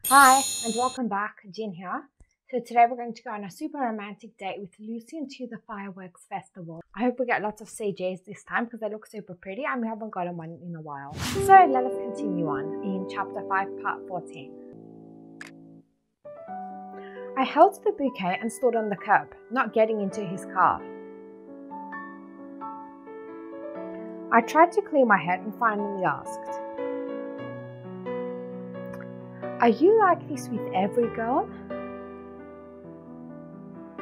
Hi and welcome back, Jin here. So today we're going to go on a super romantic date with Lucien to the fireworks festival. I hope we get lots of CJs this time because they look super pretty and we haven't gotten one in a while. So let us continue on in chapter 5 part 14. I held the bouquet and stood on the curb, not getting into his car. I tried to clear my head and finally asked, "Are you like this with every girl?"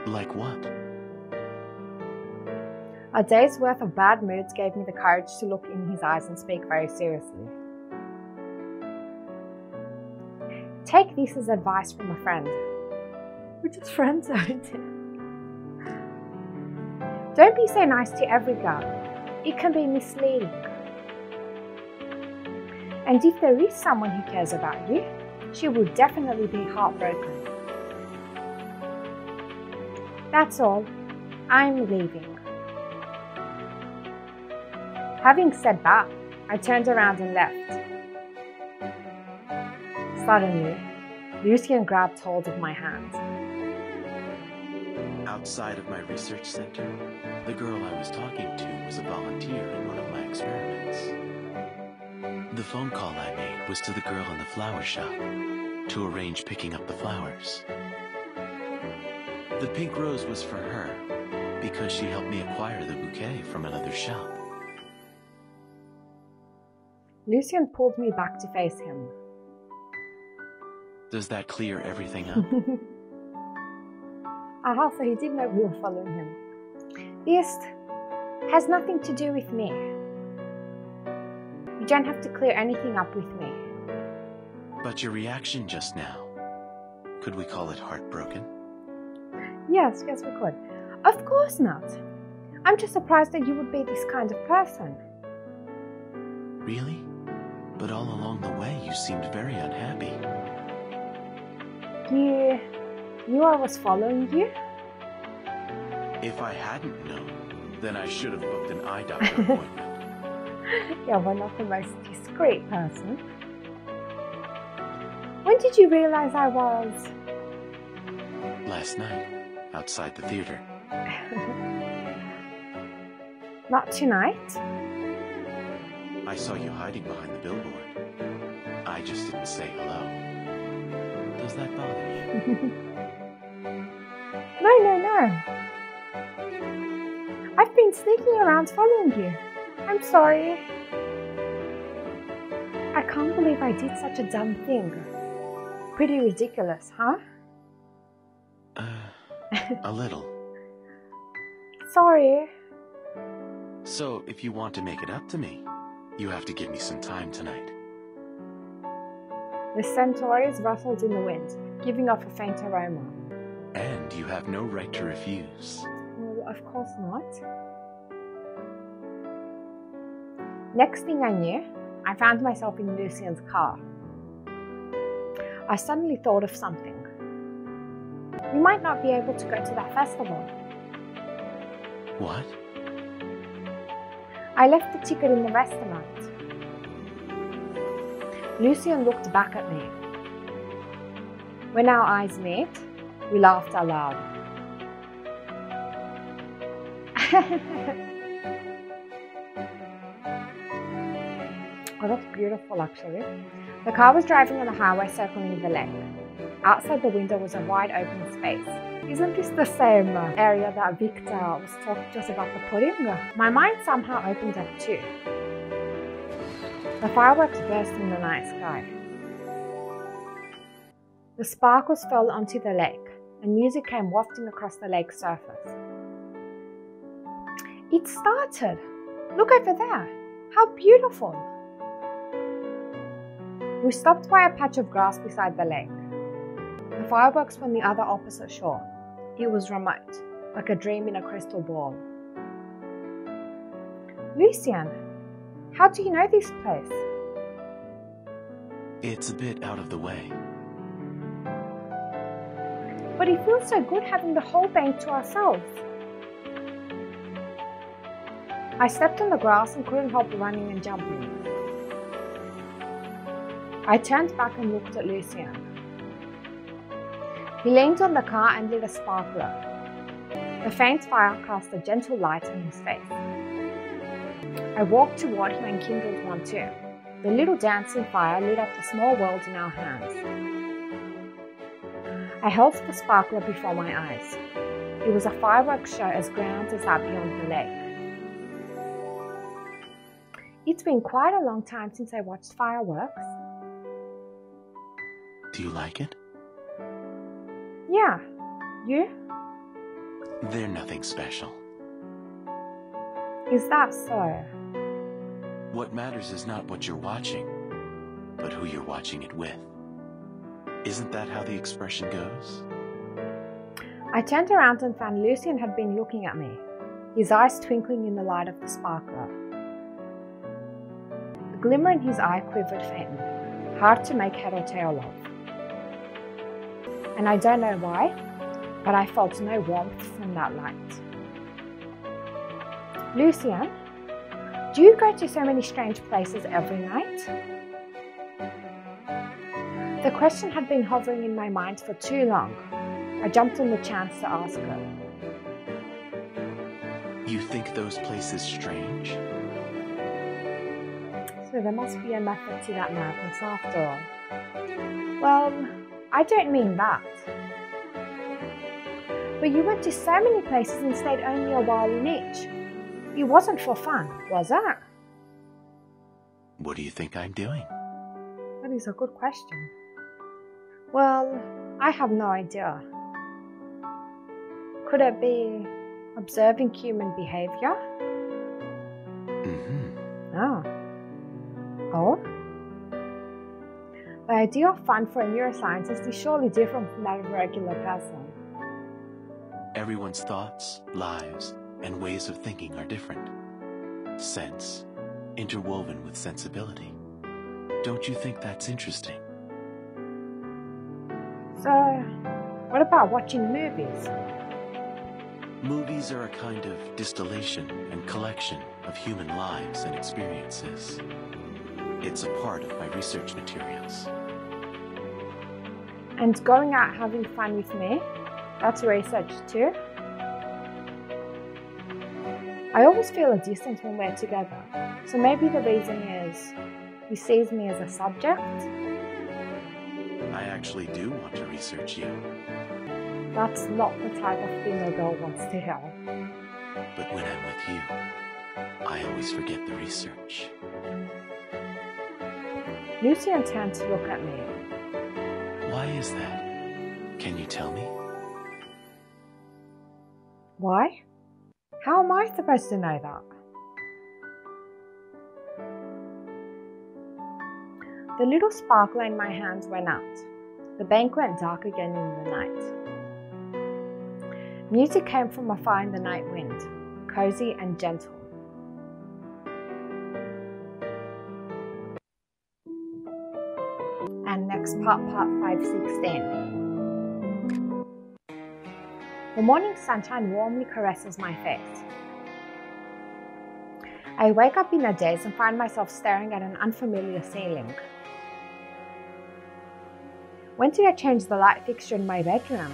Like what? A day's worth of bad moods gave me the courage to look in his eyes and speak very seriously. Take this as advice from a friend. We're just friends, aren't we? Don't be so nice to every girl. It can be misleading. And if there is someone who cares about you, she will definitely be heartbroken. That's all. I'm leaving. Having said that, I turned around and left. Suddenly, Lucien grabbed hold of my hand. Outside of my research center, the girl I was talking to was a volunteer in one of my experiments. The phone call I made was to the girl in the flower shop to arrange picking up the flowers. The pink rose was for her because she helped me acquire the bouquet from another shop. Lucien pulled me back to face him. Does that clear everything up? Aha, so he did know we were following him. This has nothing to do with me. You don't have to clear anything up with me. But your reaction just now, could we call it heartbroken? Yes, we could. Of course not. I'm just surprised that you would be this kind of person. Really? But all along the way you seemed very unhappy. You knew I was following you? If I hadn't known, then I should have booked an eye doctor appointment. Yeah, we're not the most discreet person. When did you realize I was? Last night, outside the theater. Not tonight? I saw you hiding behind the billboard. I just didn't say hello. Does that bother you? No. I've been sneaking around following you. I'm sorry. I can't believe I did such a dumb thing. Pretty ridiculous, huh? A little. Sorry. So, if you want to make it up to me, you have to give me some time tonight. The centaurs rustled in the wind, giving off a faint aroma. And you have no right to refuse. Well, of course not. Next thing I knew, I found myself in Lucien's car. I suddenly thought of something. We might not be able to go to that festival. What? I left the ticket in the restaurant. Lucien looked back at me. When our eyes met, we laughed aloud. Oh, that's beautiful actually. The car was driving on the highway circling the lake. Outside the window was a wide open space. Isn't this the same area that Victor was talking to us about the pudding? My mind somehow opened up too. The fireworks burst in the night sky. The sparkles fell onto the lake, and music came wafting across the lake's surface. It started! Look over there! How beautiful! We stopped by a patch of grass beside the lake. The fireworks were on the other opposite shore. It was remote, like a dream in a crystal ball. Lucien, how do you know this place? It's a bit out of the way. But it feels so good having the whole bank to ourselves. I stepped on the grass and couldn't help running and jumping. I turned back and looked at Lucien. He leaned on the car and lit a sparkler. The faint fire cast a gentle light on his face. I walked toward him and kindled one too. The little dancing fire lit up the small world in our hands. I held the sparkler before my eyes. It was a fireworks show as grand as that beyond the lake. It's been quite a long time since I watched fireworks. Do you like it? Yeah. You? They're nothing special. Is that so? What matters is not what you're watching, but who you're watching it with. Isn't that how the expression goes? I turned around and found Lucien had been looking at me, his eyes twinkling in the light of the sparkler. The glimmer in his eye quivered faintly, hard to make head or tail of. And I don't know why, but I felt no warmth from that light. Lucien, do you go to so many strange places every night? The question had been hovering in my mind for too long. I jumped on the chance to ask her. You think those places strange? So there must be a method to that madness after all. Well, I don't mean that. But you went to so many places and stayed only a while in each. It wasn't for fun, was it? What do you think I'm doing? That is a good question. Well, I have no idea. Could it be observing human behavior? Oh. Oh? The idea of fun for a neuroscientist is surely different from that of a regular person. Everyone's thoughts, lives, and ways of thinking are different. Sense, interwoven with sensibility. Don't you think that's interesting? So, what about watching movies? Movies are a kind of distillation and collection of human lives and experiences. It's a part of my research materials. And going out having fun with me? That's research too? I always feel a distance when we're together, so maybe the reason is he sees me as a subject? I actually do want to research you. That's not the type of thing a girl wants to hear. But when I'm with you, I always forget the research. Lucien turned to look at me. Why is that? Can you tell me? Why? How am I supposed to know that? The little sparkler in my hands went out. The bank went dark again in the night. Music came from afar in the night wind, cozy and gentle. And next part 516. The morning sunshine warmly caresses my face. I wake up in a daze and find myself staring at an unfamiliar ceiling. When did I change the light fixture in my bedroom?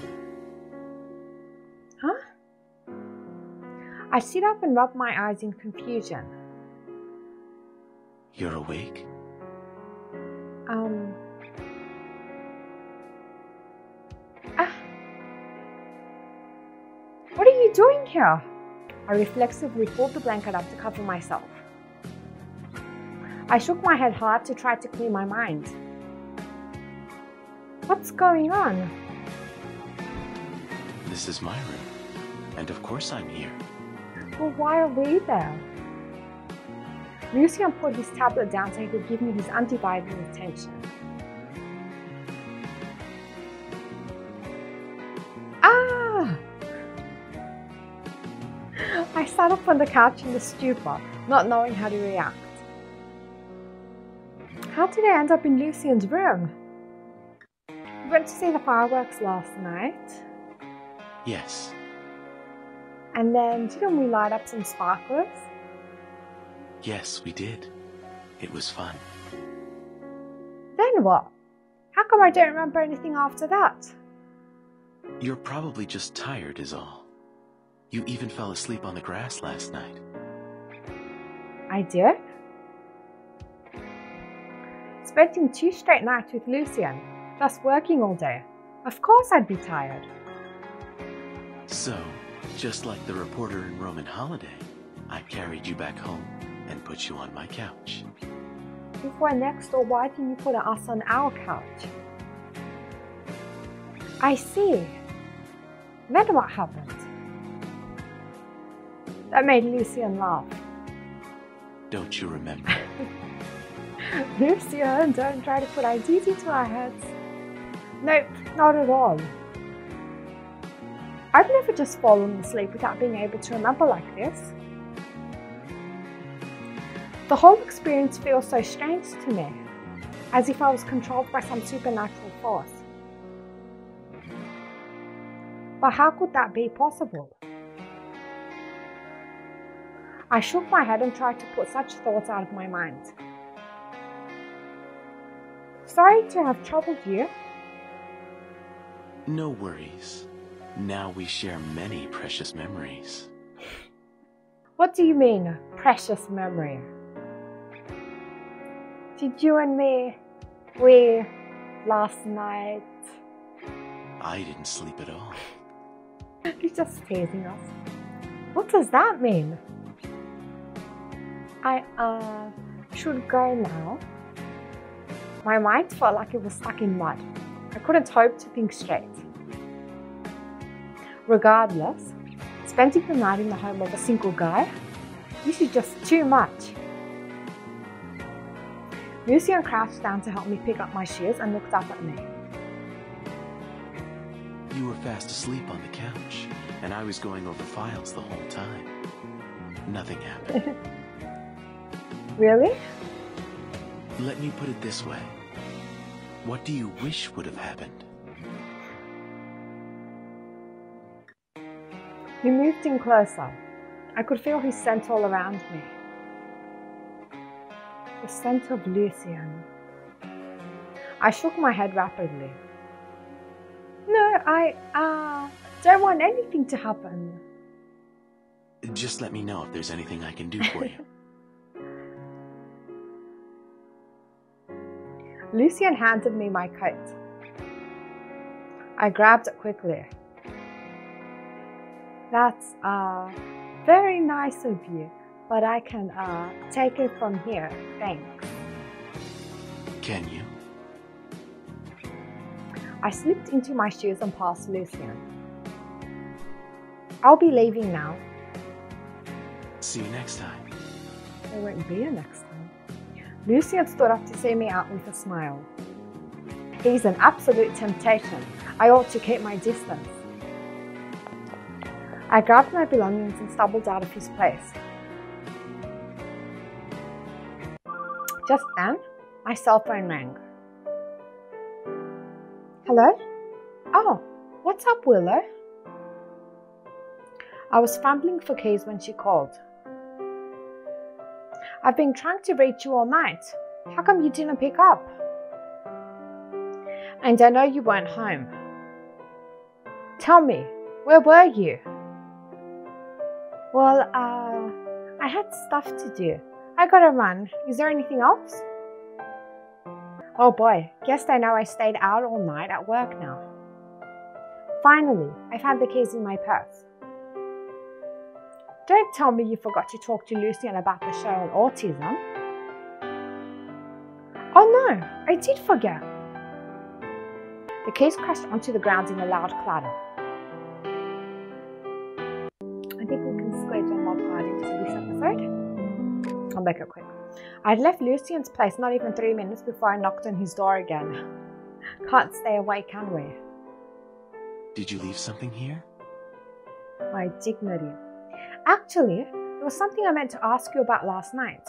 Huh? I sit up and rub my eyes in confusion. You're awake? What are you doing here? I reflexively pulled the blanket up to cover myself. I shook my head hard to try to clear my mind. What's going on? This is my room, and of course I'm here. Well, why are we there? Lucien put his tablet down so he could give me his undivided attention. Ah! I sat up on the couch in a stupor, not knowing how to react. How did I end up in Lucien's room? We went to see the fireworks last night. Yes. And then didn't we light up some sparklers? Yes, we did. It was fun. Then what? How come I don't remember anything after that? You're probably just tired is all. You even fell asleep on the grass last night. I did? Spending 2 straight nights with Lucien, just working all day. Of course I'd be tired. So, just like the reporter in Roman Holiday, I carried you back home and put you on my couch. If we're next door, why didn't you put us on our couch? I see. Then what happened? That made Lucien laugh. Don't you remember? Lucien, don't try to put ideas into our heads. Nope, not at all. I've never just fallen asleep without being able to remember like this. The whole experience feels so strange to me, as if I was controlled by some supernatural force. But how could that be possible? I shook my head and tried to put such thoughts out of my mind. Sorry to have troubled you. No worries. Now we share many precious memories. What do you mean, precious memory? Did you and me, last night? I didn't sleep at all. You're just teasing us. What does that mean? I should go now. My mind felt like it was stuck in mud. I couldn't hope to think straight. Regardless, spending the night in the home of a single guy, this is just too much. Lucien crouched down to help me pick up my shoes and looked up at me. You were fast asleep on the couch, and I was going over files the whole time. Nothing happened. Really? Let me put it this way. What do you wish would have happened? He moved in closer. I could feel his scent all around me. The scent of Lucien. I shook my head rapidly. No, I don't want anything to happen. Just let me know if there's anything I can do for you. Lucien handed me my coat. I grabbed it quickly. That's very nice of you, but I can take it from here, thanks. Can you? I slipped into my shoes and passed Lucien. I'll be leaving now. See you next time. There won't be a next time. Lucien stood up to see me out with a smile. He's an absolute temptation. I ought to keep my distance. I grabbed my belongings and stumbled out of his place. Just then, my cell phone rang. Hello? Oh, what's up, Willow? I was fumbling for keys when she called. I've been trying to reach you all night. How come you didn't pick up? And I know you weren't home. Tell me, where were you? Well, I had stuff to do. I gotta run. Is there anything else? Oh boy, guess they know I stayed out all night at work now. Finally, I found the keys in my purse. Don't tell me you forgot to talk to Lucien about the show on autism. Oh no, I did forget. The keys crashed onto the ground in a loud clatter. I think we can squeeze one more part into this episode. I'll make it quick. I'd left Lucien's place not even 3 minutes before I knocked on his door again. Can't stay away, can we? Did you leave something here? My dignity. Actually, there was something I meant to ask you about last night.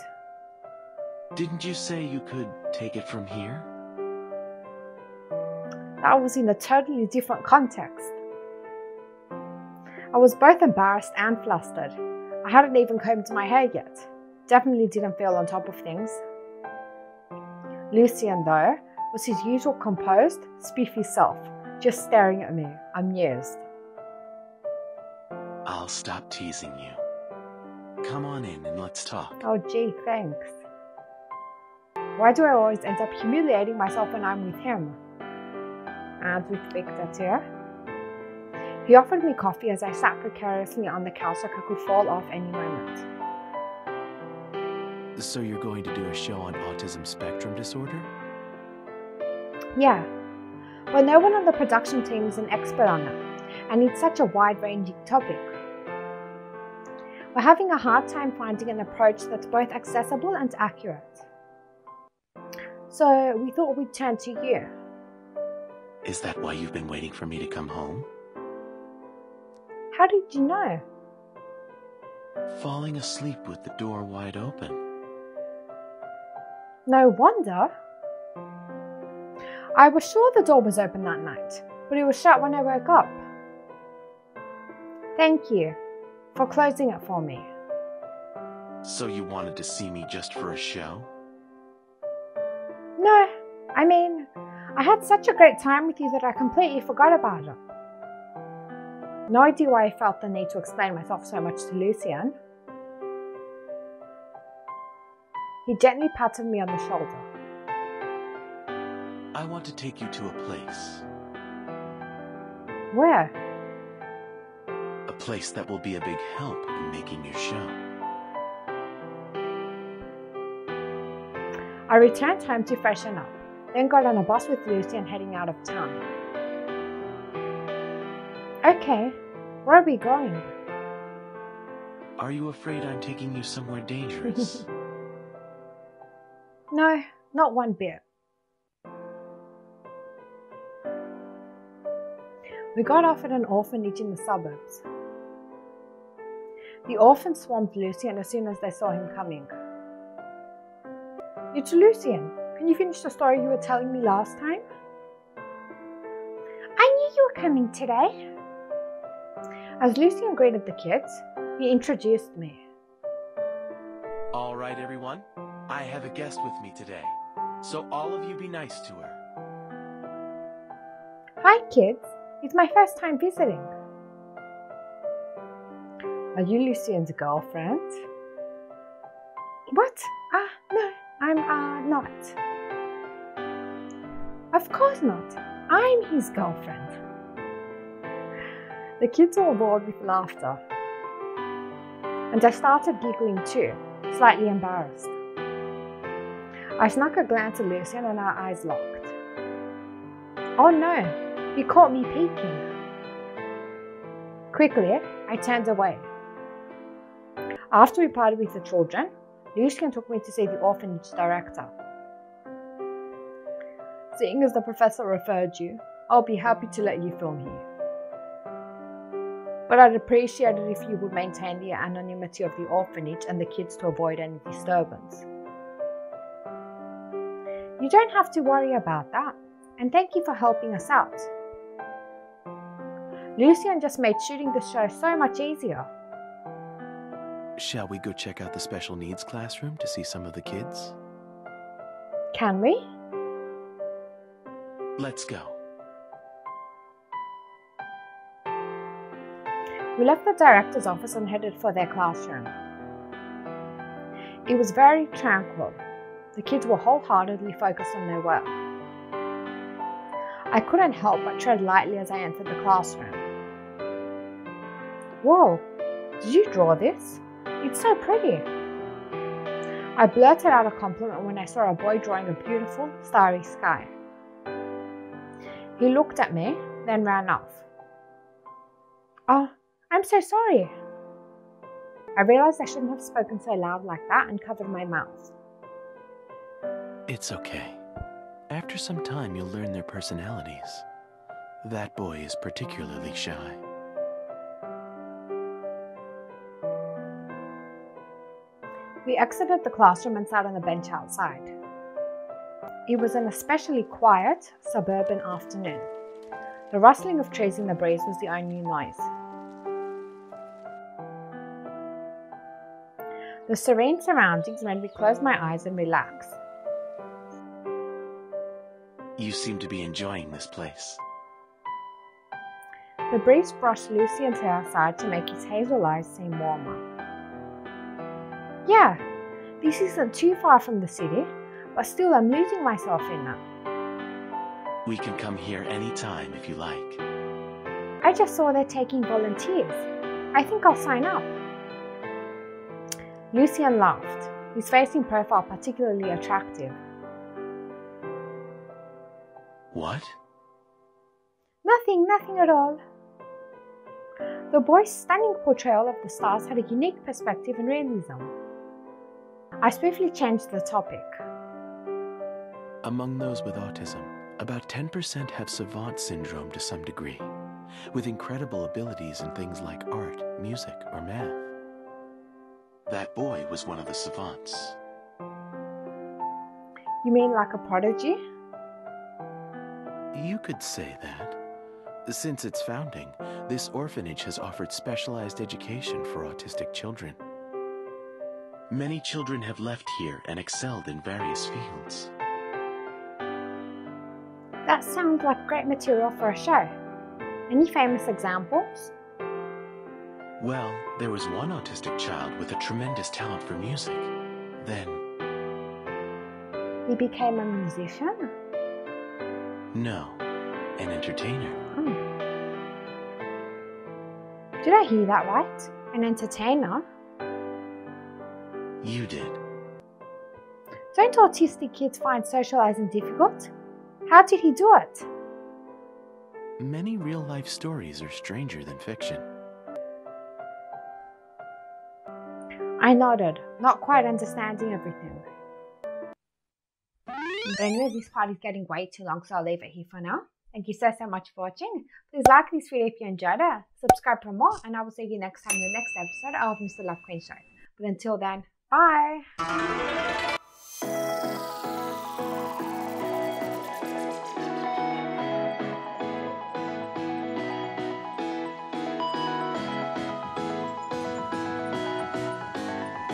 Didn't you say you could take it from here? That was in a totally different context. I was both embarrassed and flustered. I hadn't even combed my hair yet. Definitely didn't feel on top of things. Lucien, though, was his usual composed, spiffy self, just staring at me, amused. I'll stop teasing you. Come on in and let's talk. Oh gee, thanks. Why do I always end up humiliating myself when I'm with him? And with Victor too. He offered me coffee as I sat precariously on the couch like I could fall off any moment. So you're going to do a show on autism spectrum disorder? Yeah, but no one on the production team is an expert on it, and it's such a wide-ranging topic. We're having a hard time finding an approach that's both accessible and accurate. So we thought we'd turn to you. Is that why you've been waiting for me to come home? How did you know? Falling asleep with the door wide open. No wonder. I was sure the door was open that night, but it was shut when I woke up. Thank you for closing it for me. So you wanted to see me just for a show? No, I mean, I had such a great time with you that I completely forgot about it. No idea why I felt the need to explain myself so much to Lucien. He gently patted me on the shoulder. I want to take you to a place. Where? A place that will be a big help in making your show. I returned home to freshen up, then got on a bus with Lucien heading out of town. Okay, where are we going? Are you afraid I'm taking you somewhere dangerous? No, not one bit. We got off at an orphanage in the suburbs. The orphans swarmed Lucien as soon as they saw him coming. It's Lucien. Can you finish the story you were telling me last time? I knew you were coming today. As Lucien greeted the kids, he introduced me. All right, everyone. I have a guest with me today, so all of you be nice to her. Hi, kids. It's my first time visiting. Are you Lucien's girlfriend? What? No, I'm not. Of course not. I'm his girlfriend. The kids were roared with laughter. And I started giggling too, slightly embarrassed. I snuck a glance at Lucien and our eyes locked. Oh no! He caught me peeking. Quickly, I turned away. After we parted with the children, Lucien took me to see the orphanage director. Seeing as the professor referred you, I'll be happy to let you film here. But I'd appreciate it if you would maintain the anonymity of the orphanage and the kids to avoid any disturbance. You don't have to worry about that, and thank you for helping us out. Lucien just made shooting the show so much easier. Shall we go check out the special needs classroom to see some of the kids? Can we? Let's go. We left the director's office and headed for their classroom. It was very tranquil. The kids were wholeheartedly focused on their work. I couldn't help but tread lightly as I entered the classroom. Whoa, did you draw this? It's so pretty. I blurted out a compliment when I saw a boy drawing a beautiful, starry sky. He looked at me, then ran off. Oh, I'm so sorry. I realized I shouldn't have spoken so loud like that and covered my mouth. It's okay. After some time, you'll learn their personalities. That boy is particularly shy. We exited the classroom and sat on a bench outside. It was an especially quiet, suburban afternoon. The rustling of trees in the breeze was the only noise. The serene surroundings made me close my eyes and relax. You seem to be enjoying this place. The breeze brushed Lucien to our side to make his hazel eyes seem warmer. Yeah, this isn't too far from the city, but still I'm losing myself in it. We can come here anytime if you like. I just saw they're taking volunteers. I think I'll sign up. Lucien laughed, his face in profile particularly attractive. What? Nothing at all. The boy's stunning portrayal of the stars had a unique perspective and realism. I swiftly changed the topic. Among those with autism, about 10% have savant syndrome to some degree, with incredible abilities in things like art, music, or math. That boy was one of the savants. You mean like a prodigy? You could say that. Since its founding, this orphanage has offered specialized education for autistic children. Many children have left here and excelled in various fields. That sounds like great material for a show. Any famous examples? Well, there was one autistic child with a tremendous talent for music. Then... He became a musician? No, an entertainer. Oh. Did I hear that right? An entertainer? You did. Don't autistic kids find socializing difficult? How did he do it? Many real-life stories are stranger than fiction. I nodded, not quite understanding everything. But anyway, this part is getting way too long, so I'll leave it here for now. Thank you so much for watching. Please like this video if you enjoyed it. Subscribe for more, and I will see you next time in the next episode of Mr. Love Queen Show. But until then, bye!